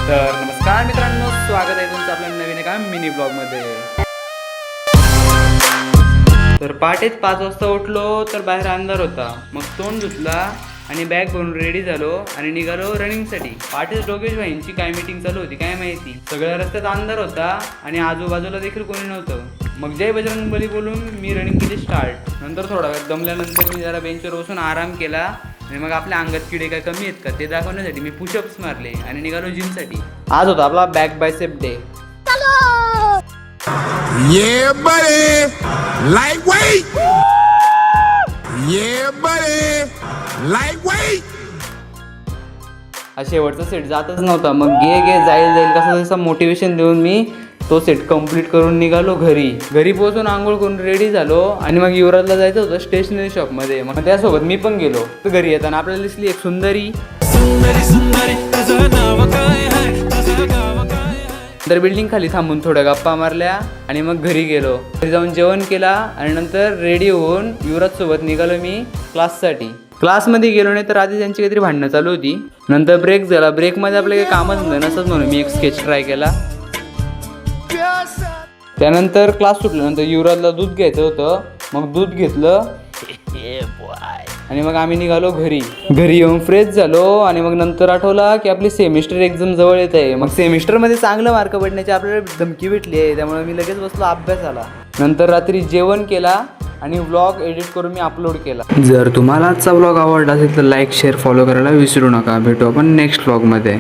तर नमस्कार मित्रांनो, स्वागत आहे तुमचं आपल्या नवीन एका मिनी ब्लॉगमध्ये. तर पहाटेच 5 वाजता उठलो तर बाहेर अंधार होता. मग तोंड धुतला आणि बॅग भरून रेडी झालो आणि निघालो रनिंगसाठी. पहाटेच डोकेश भाईंची काय मीटिंग चालू होती काय माहिती. सगळ्या रस्त्यात अंधार होता आणि आजूबाजूला देखील कोणी नव्हतं. मग जय बजरंगबली बोलून मी रनिंग केली स्टार्ट. नंतर थोडा वेळ दमल्यानंतर मी जरा बेंचवर बसून आराम केला आणि मग आपल्या अंगात किडे काय कमी आहेत का ते दाखवण्यासाठी मी पुशअप्स मारले आणि निघालो जिमसाठी. आज होता आपला back bicep day. Yeah, buddy. Lightweight. Yeah, buddy. Lightweight. हा शेवटचा सेट जातच नव्हता. मग घे जाईल कसं जसं मोटिवेशन देऊन मी तो सेट कंप्लीट करून निघालो घरी पोहोचून आंघोळ करून रेडी झालो आणि मग युवराजला जायचं होतं स्टेशनरी शॉपमध्ये. मग त्यासोबत मी पण गेलो. तर घरी येताना आपल्याला दिसली एक सुंदरी. नंतर बिल्डिंग खाली थांबून थोड्या गप्पा मारल्या आणि मग घरी गेलो. घरी जाऊन जेवण केला आणि नंतर रेडी होऊन युवराज सोबत निघालो मी क्लाससाठी. क्लासमध्ये गेलो नाही तर आधी त्यांची काहीतरी भांडणं चालू होती. नंतर ब्रेक झाला. ब्रेकमध्ये आपलं काही कामच नसत म्हणून मी एक स्केच ट्राय केला. त्यानंतर क्लास सुटल्यानंतर युवराजला दूध घ्यायचं होतं. मग दूध घेतलं आणि मग आम्ही निघालो घरी येऊन फ्रेश झालो आणि मग नंतर आठवला की आपली सेमिस्टर एक्झाम जवळ येत आहे. मग सेमिस्टरमध्ये चांगलं मार्क पडण्याची आपल्याला धमकी भेटली आहे. त्यामुळे मी लगेच बसलो अभ्यासाला. नंतर रात्री जेवण केला आणि व्लॉग एडिट करून मी अपलोड केला. जर तुम्हाला आजचा व्लॉग आवडला असेल तर लाईक शेअर फॉलो करायला विसरू नका. भेटू आपण नेक्स्ट व्लॉगमध्ये.